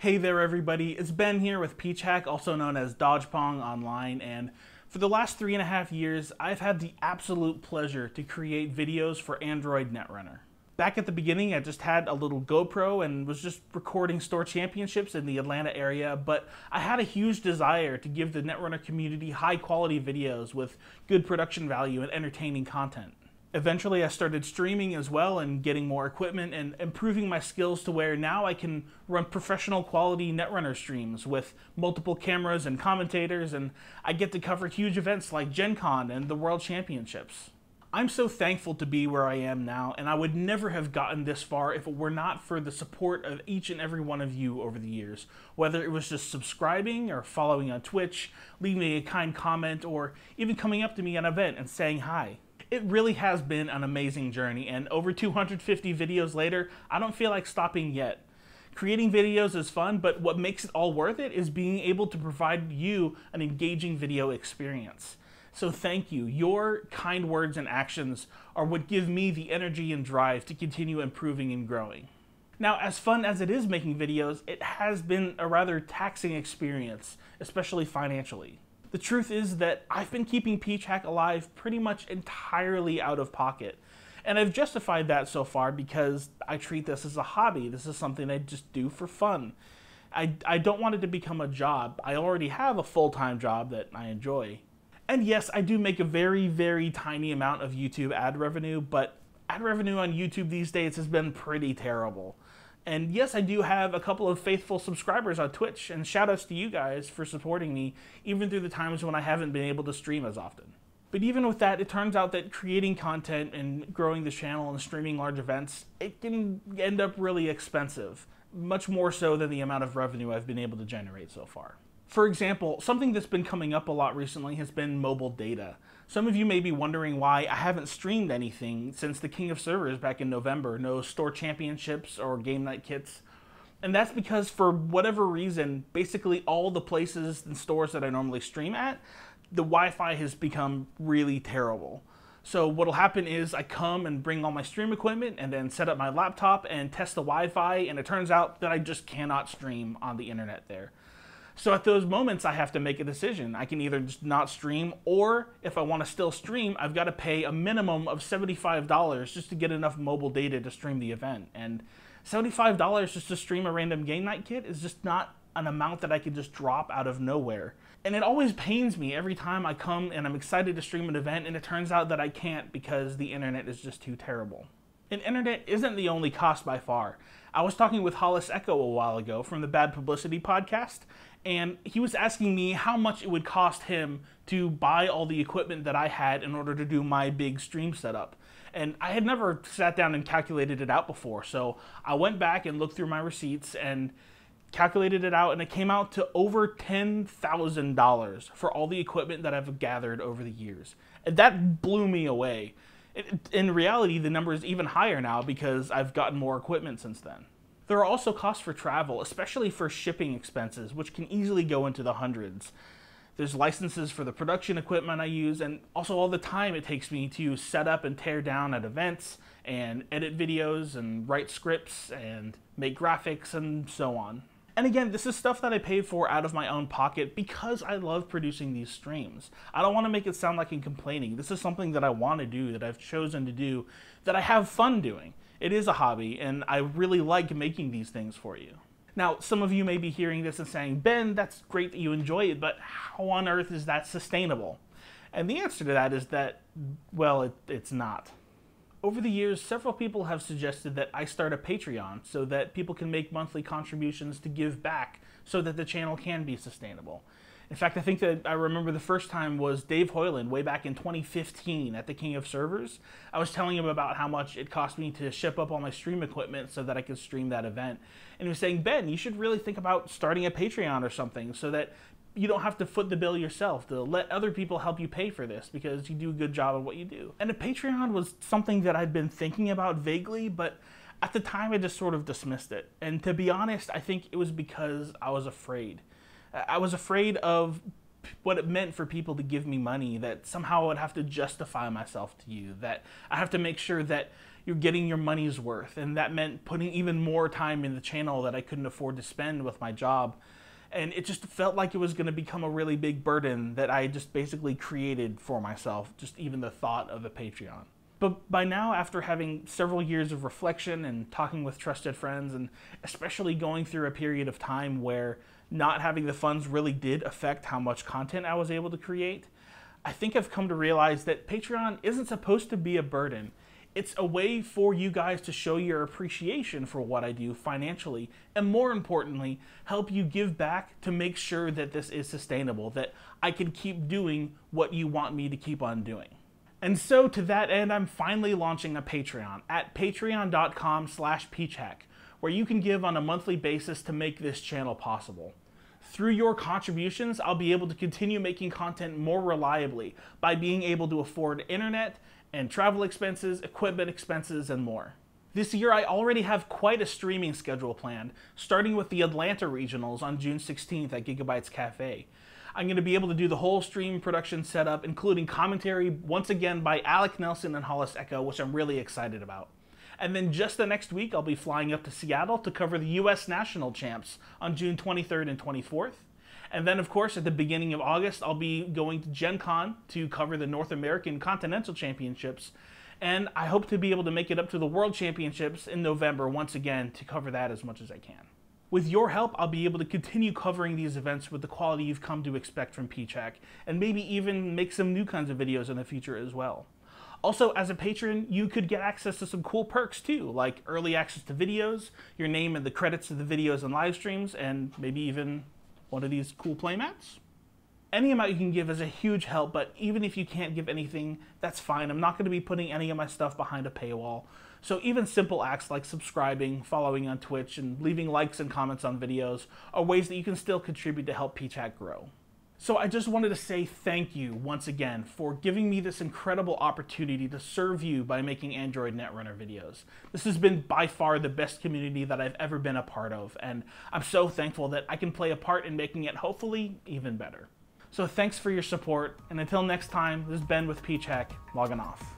Hey there everybody, it's Ben here with PeachHack, also known as Dodgepong Online, and for the last 3.5 years, I've had the absolute pleasure to create videos for Android Netrunner. Back at the beginning, I just had a little GoPro and was just recording store championships in the Atlanta area, but I had a huge desire to give the Netrunner community high quality videos with good production value and entertaining content. Eventually I started streaming as well and getting more equipment and improving my skills to where now I can run professional quality Netrunner streams with multiple cameras and commentators, and I get to cover huge events like Gen Con and the World Championships. I'm so thankful to be where I am now, and I would never have gotten this far if it were not for the support of each and every one of you over the years. Whether it was just subscribing or following on Twitch, leaving a kind comment, or even coming up to me at an event and saying hi. It really has been an amazing journey, and over 250 videos later, I don't feel like stopping yet. Creating videos is fun, but what makes it all worth it is being able to provide you an engaging video experience. So thank you. Your kind words and actions are what give me the energy and drive to continue improving and growing. Now, as fun as it is making videos, it has been a rather taxing experience, especially financially. The truth is that I've been keeping PeachHack alive pretty much entirely out of pocket. And I've justified that so far because I treat this as a hobby. This is something I just do for fun. I don't want it to become a job. I already have a full-time job that I enjoy. And yes, I do make a very, very tiny amount of YouTube ad revenue, but ad revenue on YouTube these days has been pretty terrible. And yes, I do have a couple of faithful subscribers on Twitch, and shoutouts to you guys for supporting me, even through the times when I haven't been able to stream as often. But even with that, it turns out that creating content and growing the channel and streaming large events, it can end up really expensive, much more so than the amount of revenue I've been able to generate so far. For example, something that's been coming up a lot recently has been mobile data. Some of you may be wondering why I haven't streamed anything since the King of Servers back in November, no store championships or game night kits. And that's because for whatever reason, basically all the places and stores that I normally stream at, the Wi-Fi has become really terrible. So what'll happen is I come and bring all my stream equipment and then set up my laptop and test the Wi-Fi, and it turns out that I just cannot stream on the internet there. So at those moments, I have to make a decision. I can either just not stream, or if I want to still stream, I've got to pay a minimum of $75 just to get enough mobile data to stream the event. And $75 just to stream a random game night kit is just not an amount that I could just drop out of nowhere. And it always pains me every time I come and I'm excited to stream an event and it turns out that I can't because the internet is just too terrible. And internet isn't the only cost by far. I was talking with Hollis Echo a while ago from the Bad Publicity podcast, and he was asking me how much it would cost him to buy all the equipment that I had in order to do my big stream setup. And I had never sat down and calculated it out before, so I went back and looked through my receipts and calculated it out, and it came out to over $10,000 for all the equipment that I've gathered over the years. And that blew me away. In reality, the number is even higher now because I've gotten more equipment since then. There are also costs for travel, especially for shipping expenses, which can easily go into the hundreds. There's licenses for the production equipment I use, and also all the time it takes me to set up and tear down at events, and edit videos, and write scripts, and make graphics, and so on. And again, this is stuff that I paid for out of my own pocket because I love producing these streams. I don't want to make it sound like I'm complaining. This is something that I want to do, that I've chosen to do, that I have fun doing. It is a hobby, and I really like making these things for you. Now, some of you may be hearing this and saying, Ben, that's great that you enjoy it, but how on earth is that sustainable? And the answer to that is that, well, it's not. Over the years, several people have suggested that I start a Patreon so that people can make monthly contributions to give back so that the channel can be sustainable. In fact, I think that I remember the first time was Dave Hoyland way back in 2015 at the King of Servers. I was telling him about how much it cost me to ship up all my stream equipment so that I could stream that event. And he was saying, Ben, you should really think about starting a Patreon or something so that you don't have to foot the bill yourself, to let other people help you pay for this because you do a good job of what you do. And a Patreon was something that I'd been thinking about vaguely, but at the time I just sort of dismissed it. And to be honest, I think it was because I was afraid. I was afraid of what it meant for people to give me money, that somehow I would have to justify myself to you, that I have to make sure that you're getting your money's worth. And that meant putting even more time in the channel that I couldn't afford to spend with my job. And it just felt like it was going to become a really big burden that I just basically created for myself, just even the thought of a Patreon. But by now, after having several years of reflection and talking with trusted friends, and especially going through a period of time where not having the funds really did affect how much content I was able to create, I think I've come to realize that Patreon isn't supposed to be a burden. It's a way for you guys to show your appreciation for what I do financially, and more importantly, help you give back to make sure that this is sustainable, that I can keep doing what you want me to keep on doing. And so to that end, I'm finally launching a Patreon at patreon.com/PeachHack, where you can give on a monthly basis to make this channel possible. Through your contributions, I'll be able to continue making content more reliably by being able to afford internet and travel expenses, equipment expenses, and more. This year, I already have quite a streaming schedule planned, starting with the Atlanta regionals on June 16th at Gigabytes Cafe. I'm going to be able to do the whole stream production setup, including commentary once again by Alec Nelson and Hollis Echo, which I'm really excited about. And then just the next week, I'll be flying up to Seattle to cover the US National Champs on June 23rd and 24th. And then, of course, at the beginning of August, I'll be going to Gen Con to cover the North American Continental Championships. And I hope to be able to make it up to the World Championships in November once again to cover that as much as I can. With your help, I'll be able to continue covering these events with the quality you've come to expect from PeachHack, and maybe even make some new kinds of videos in the future as well. Also, as a patron, you could get access to some cool perks too, like early access to videos, your name in the credits of the videos and live streams, and maybe even one of these cool playmats. Any amount you can give is a huge help, but even if you can't give anything, that's fine. I'm not going to be putting any of my stuff behind a paywall. So even simple acts like subscribing, following on Twitch, and leaving likes and comments on videos are ways that you can still contribute to help PeachHack grow. So I just wanted to say thank you once again for giving me this incredible opportunity to serve you by making Android Netrunner videos. This has been by far the best community that I've ever been a part of, and I'm so thankful that I can play a part in making it hopefully even better. So thanks for your support, and until next time, this is Ben with PeachHack, logging off.